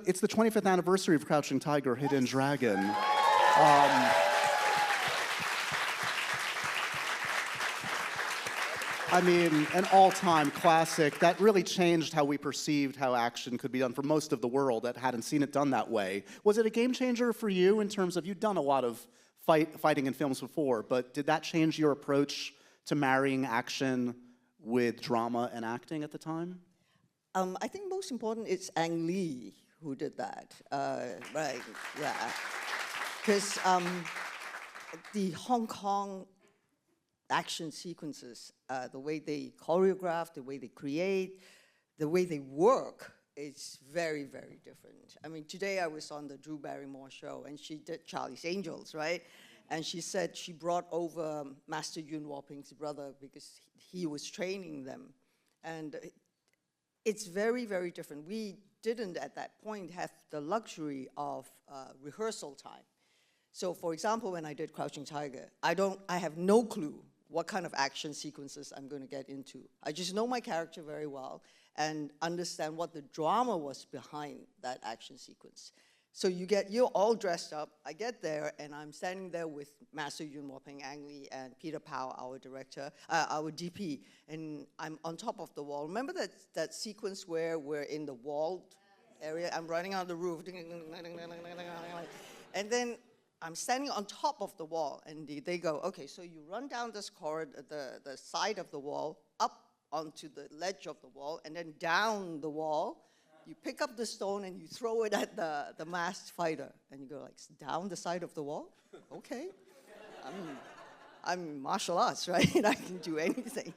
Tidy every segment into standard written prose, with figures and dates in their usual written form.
it's the 25th anniversary of Crouching Tiger, Hidden Dragon. I mean, an all-time classic that really changed how we perceived how action could be done for most of the world that hadn't seen it done that way. Was it a game changer for you in terms of, you've done a lot of fighting in films before, but did that change your approach to marrying action with drama and acting at the time? I think most important it's Ang Lee who did that, right? Yeah, because the Hong Kong action sequences, the way they choreograph, the way they create, the way they work, it's very, very different. I mean, today I was on the Drew Barrymore show, and she did Charlie's Angels, right? And she said she brought over Master Yuen Woo-ping's brother because he was training them. And it's very, very different. We didn't, at that point, have the luxury of rehearsal time. So, for example, when I did Crouching Tiger, I have no clue what kind of action sequences I'm going to get into. I just know my character very well and understand what the drama was behind that action sequence. So you're all dressed up. I get there, and I'm standing there with Master Yuen Woo-ping, Ang Lee, and Peter Powell, our director, our DP, and I'm on top of the wall. Remember that sequence where we're in the walled area? I'm running on the roof, and then I'm standing on top of the wall, and they go, okay, so you run down this corridor, the side of the wall, up onto the ledge of the wall, and then down the wall. You pick up the stone and you throw it at the masked fighter. And you go like, down the side of the wall? Okay. I'm martial arts, right? I can do anything.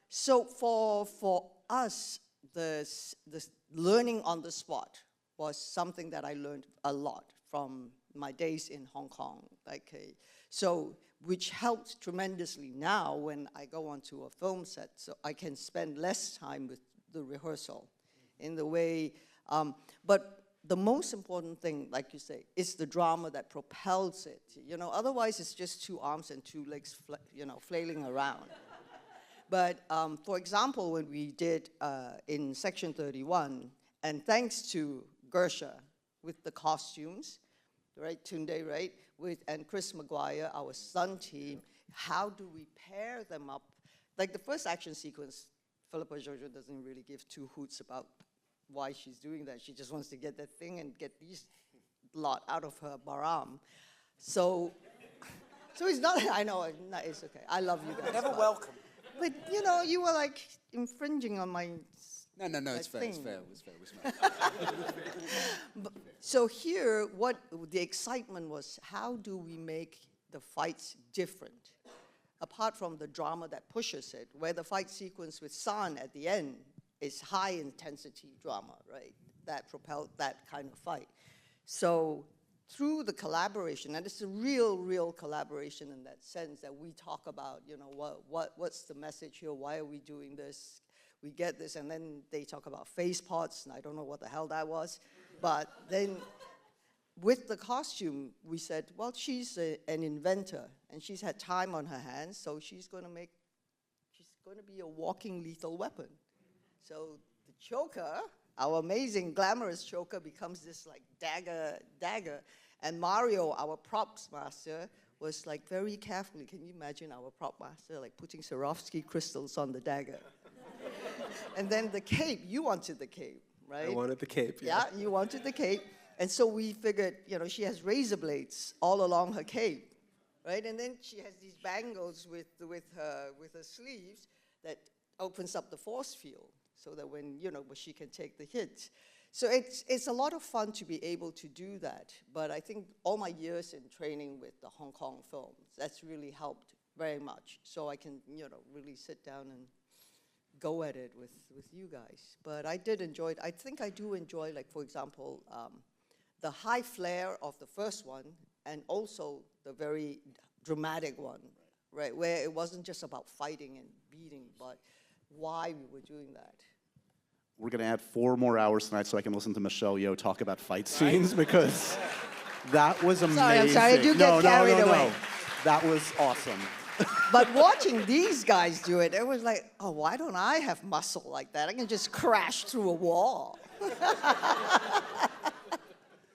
So for us, the learning on the spot was something that I learned a lot from my days in Hong Kong. So which helped tremendously now when I go onto a film set, so I can spend less time with the rehearsal in the way, but the most important thing, like you say, is the drama that propels it. Otherwise it's just two arms and two legs, flailing around. But for example, when we did in Section 31, and thanks to Gersha with the costumes, right, Tunde, right, and Chris Maguire, our stunt team, how do we pair them up? Like the first action sequence, Philippa Jojo doesn't really give two hoots about why she's doing that. She just wants to get that thing and get these lot out of her baram. So it's not, I know, it's okay. I love you guys. Never welcome. But, you were like infringing on my No, it's fair, thing. It's fair. So here, what the excitement was, how do we make the fights different? Apart from the drama that pushes it, where the fight sequence with San at the end is high intensity drama, right? That propelled that kind of fight. So through the collaboration, and it's a real collaboration in that sense that we talk about, what's the message here? Why are we doing this? We get this, and then they talk about face pots, and I don't know what the hell that was. But then with the costume, we said, well, she's an inventor, and she's had time on her hands, so she's going to be a walking lethal weapon. So the choker, our amazing glamorous choker, becomes this like dagger. And Mario, our props master, was like very carefully, can you imagine our prop master like putting Swarovski crystals on the dagger? And then the cape, you wanted the cape, right? I wanted the cape, yeah. Yeah, you wanted the cape. And so we figured, she has razor blades all along her cape, right? And then she has these bangles with her sleeves that opens up the force field so that when, she can take the hits. So it's a lot of fun to be able to do that. But I think all my years in training with the Hong Kong films, that's really helped very much. So I can, really sit down and go at it with you guys. But I did enjoy it. I think I do enjoy, like, for example, the high flair of the first one and also the very dramatic one, right? Where it wasn't just about fighting and beating, but why we were doing that. We're going to add 4 more hours tonight so I can listen to Michelle Yeoh talk about fight scenes because that was amazing. Sorry, I do get carried away. That was awesome. But watching these guys do it, it was like, oh, why don't I have muscle like that? I can just crash through a wall.